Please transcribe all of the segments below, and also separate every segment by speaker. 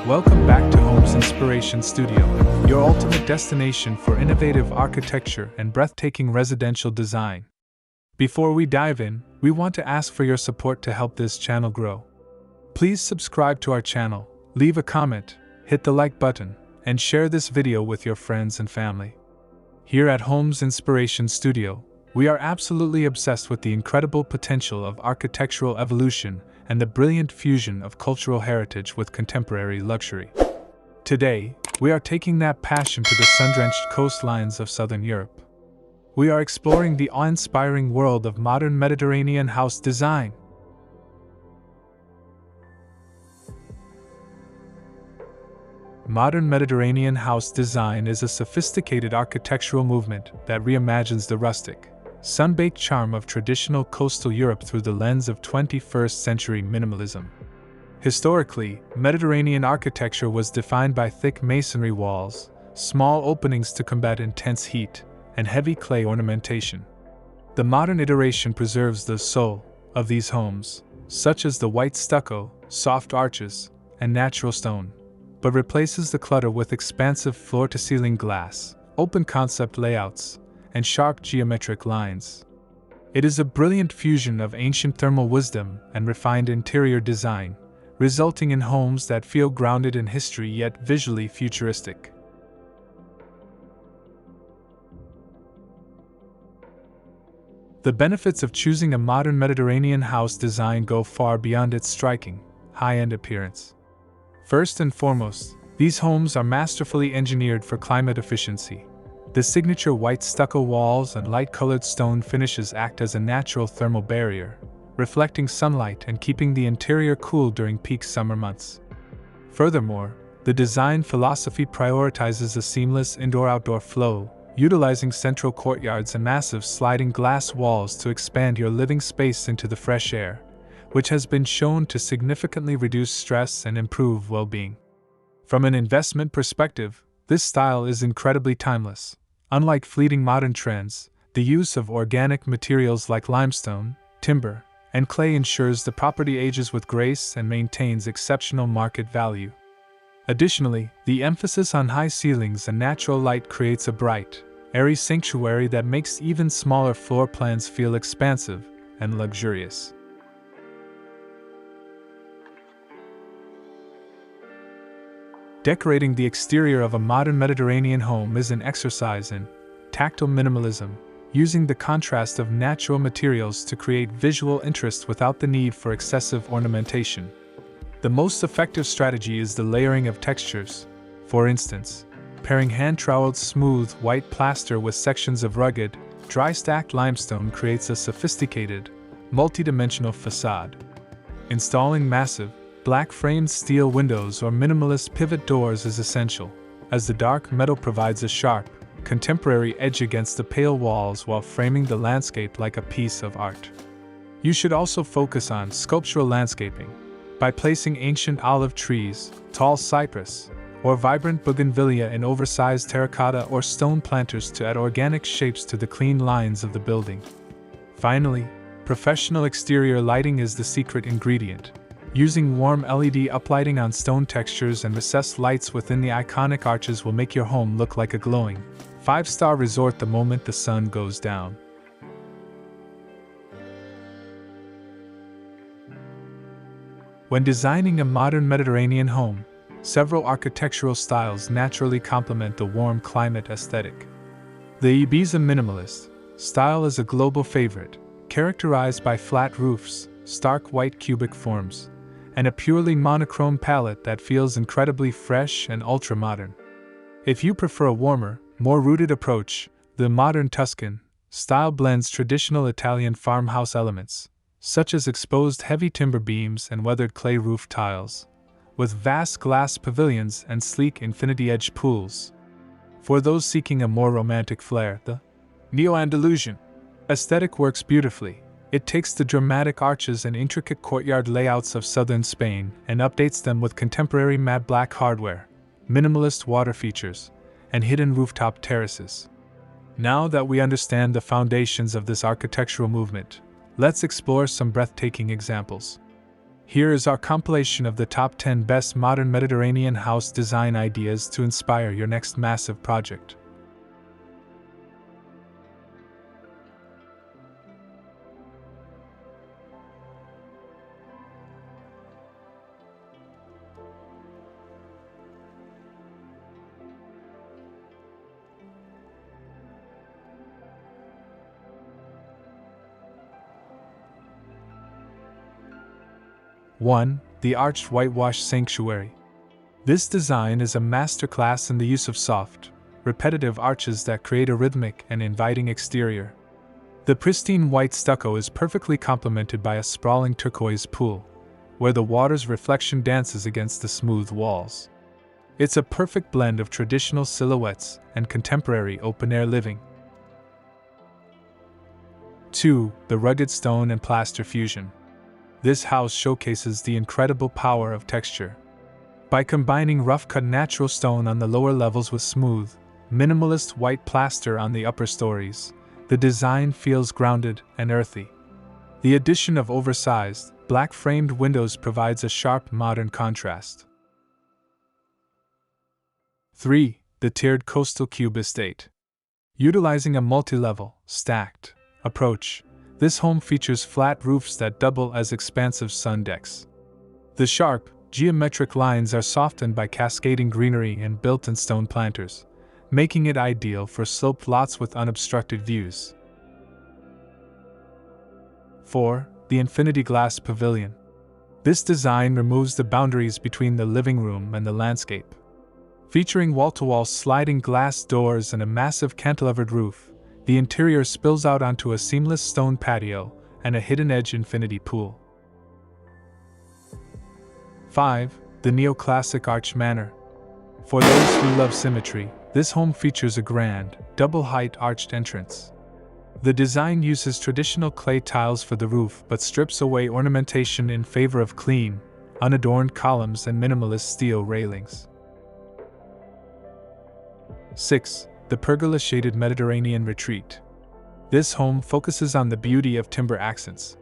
Speaker 1: Welcome back to Homes Inspiration Studio, your ultimate destination for innovative architecture and breathtaking residential design. Before we dive in, we want to ask for your support to help this channel grow. Please subscribe to our channel, leave a comment, hit the like button, and share this video with your friends and family. Here at Homes Inspiration Studio, we are absolutely obsessed with the incredible potential of architectural evolution and the brilliant fusion of cultural heritage with contemporary luxury. Today, we are taking that passion to the sun-drenched coastlines of southern Europe. We are exploring the awe-inspiring world of modern Mediterranean house design. Modern Mediterranean house design is a sophisticated architectural movement that reimagines the rustic, sun-baked charm of traditional coastal Europe through the lens of 21st century minimalism. Historically, Mediterranean architecture was defined by thick masonry walls, small openings to combat intense heat, and heavy clay ornamentation. The modern iteration preserves the soul of these homes, such as the white stucco, soft arches, and natural stone, but replaces the clutter with expansive floor-to-ceiling glass, open-concept layouts, and sharp geometric lines. It is a brilliant fusion of ancient thermal wisdom and refined interior design, resulting in homes that feel grounded in history yet visually futuristic. The benefits of choosing a modern Mediterranean house design go far beyond its striking, high-end appearance. First and foremost, these homes are masterfully engineered for climate efficiency. The signature white stucco walls and light-colored stone finishes act as a natural thermal barrier, reflecting sunlight and keeping the interior cool during peak summer months. Furthermore, the design philosophy prioritizes a seamless indoor-outdoor flow, utilizing central courtyards and massive sliding glass walls to expand your living space into the fresh air, which has been shown to significantly reduce stress and improve well-being. From an investment perspective, this style is incredibly timeless. Unlike fleeting modern trends, the use of organic materials like limestone, timber, and clay ensures the property ages with grace and maintains exceptional market value. Additionally, the emphasis on high ceilings and natural light creates a bright, airy sanctuary that makes even smaller floor plans feel expansive and luxurious. Decorating the exterior of a modern Mediterranean home is an exercise in tactile minimalism, using the contrast of natural materials to create visual interest without the need for excessive ornamentation. The most effective strategy is the layering of textures. For instance, pairing hand-troweled smooth white plaster with sections of rugged, dry-stacked limestone creates a sophisticated, multi-dimensional facade. Installing massive, black-framed steel windows or minimalist pivot doors is essential, as the dark metal provides a sharp, contemporary edge against the pale walls while framing the landscape like a piece of art. You should also focus on sculptural landscaping by placing ancient olive trees, tall cypress, or vibrant bougainvillea in oversized terracotta or stone planters to add organic shapes to the clean lines of the building. Finally, professional exterior lighting is the secret ingredient. Using warm LED uplighting on stone textures and recessed lights within the iconic arches will make your home look like a glowing, five-star resort the moment the sun goes down. When designing a modern Mediterranean home, several architectural styles naturally complement the warm climate aesthetic. The Ibiza minimalist style is a global favorite, characterized by flat roofs, stark white cubic forms, and a purely monochrome palette that feels incredibly fresh and ultra-modern. If you prefer a warmer, more rooted approach, the modern Tuscan style blends traditional Italian farmhouse elements, such as exposed heavy timber beams and weathered clay roof tiles, with vast glass pavilions and sleek infinity-edge pools. For those seeking a more romantic flair, the Neo-Andalusian aesthetic works beautifully. It takes the dramatic arches and intricate courtyard layouts of southern Spain and updates them with contemporary matte black hardware, minimalist water features, and hidden rooftop terraces. Now that we understand the foundations of this architectural movement, let's explore some breathtaking examples. Here is our compilation of the top 10 best modern Mediterranean house design ideas to inspire your next massive project. One, the arched whitewash sanctuary. This design is a masterclass in the use of soft, repetitive arches that create a rhythmic and inviting exterior. The pristine white stucco is perfectly complemented by a sprawling turquoise pool, where the water's reflection dances against the smooth walls. It's a perfect blend of traditional silhouettes and contemporary open-air living. 2. The rugged stone and plaster fusion. This house showcases the incredible power of texture. By combining rough-cut natural stone on the lower levels with smooth, minimalist white plaster on the upper stories, the design feels grounded and earthy. The addition of oversized, black-framed windows provides a sharp modern contrast. 3. The tiered coastal cube estate. Utilizing a multi-level, stacked approach, this home features flat roofs that double as expansive sun decks. The sharp, geometric lines are softened by cascading greenery and built-in stone planters, making it ideal for sloped lots with unobstructed views. 4. The infinity glass pavilion. This design removes the boundaries between the living room and the landscape. Featuring wall-to-wall sliding glass doors and a massive cantilevered roof, the interior spills out onto a seamless stone patio and a hidden-edge infinity pool. 5. The neoclassic arch manor. For those who love symmetry, this home features a grand, double-height arched entrance. The design uses traditional clay tiles for the roof but strips away ornamentation in favor of clean, unadorned columns and minimalist steel railings. 6. The pergola-shaded Mediterranean retreat. This home focuses on the beauty of timber accents.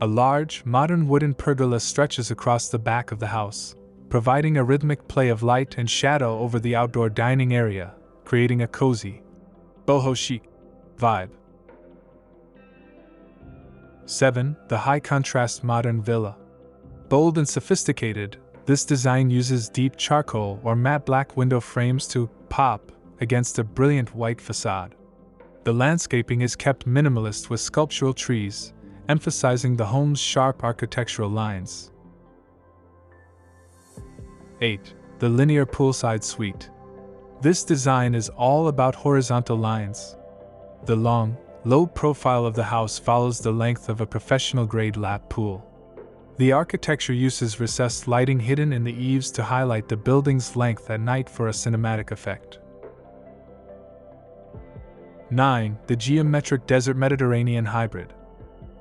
Speaker 1: A large, modern wooden pergola stretches across the back of the house, providing a rhythmic play of light and shadow over the outdoor dining area, creating a cozy, boho chic vibe. 7. The high-contrast modern villa. Bold and sophisticated, this design uses deep charcoal or matte black window frames to pop against a brilliant white facade. The landscaping is kept minimalist with sculptural trees, emphasizing the home's sharp architectural lines. 8. The linear poolside suite. This design is all about horizontal lines. The long, low profile of the house follows the length of a professional-grade lap pool. The architecture uses recessed lighting hidden in the eaves to highlight the building's length at night for a cinematic effect. 9. The geometric desert Mediterranean hybrid.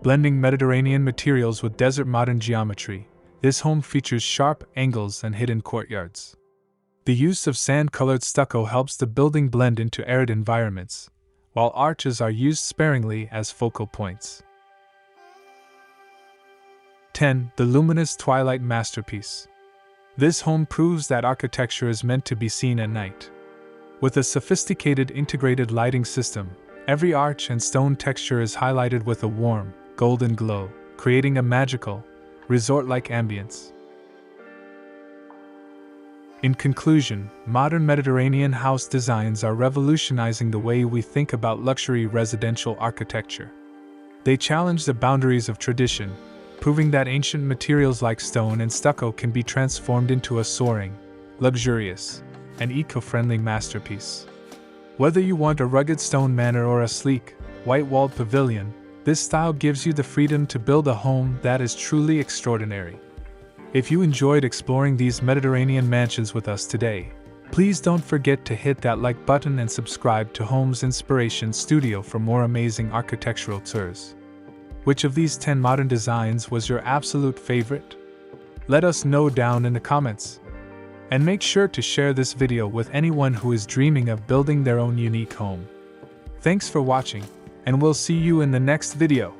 Speaker 1: Blending Mediterranean materials with desert modern geometry, this home features sharp angles and hidden courtyards. The use of sand-colored stucco helps the building blend into arid environments, while arches are used sparingly as focal points. 10. The luminous twilight masterpiece. This home proves that architecture is meant to be seen at night. With a sophisticated integrated lighting system, every arch and stone texture is highlighted with a warm, golden glow, creating a magical, resort-like ambience. In conclusion, modern Mediterranean house designs are revolutionizing the way we think about luxury residential architecture. They challenge the boundaries of tradition, proving that ancient materials like stone and stucco can be transformed into a soaring, luxurious, and eco-friendly masterpiece. Whether you want a rugged stone manor or a sleek, white-walled pavilion, this style gives you the freedom to build a home that is truly extraordinary. If you enjoyed exploring these Mediterranean mansions with us today, please don't forget to hit that like button and subscribe to Homes Inspiration Studio for more amazing architectural tours. Which of these 10 modern designs was your absolute favorite? Let us know down in the comments. And make sure to share this video with anyone who is dreaming of building their own unique home. Thanks for watching, and we'll see you in the next video.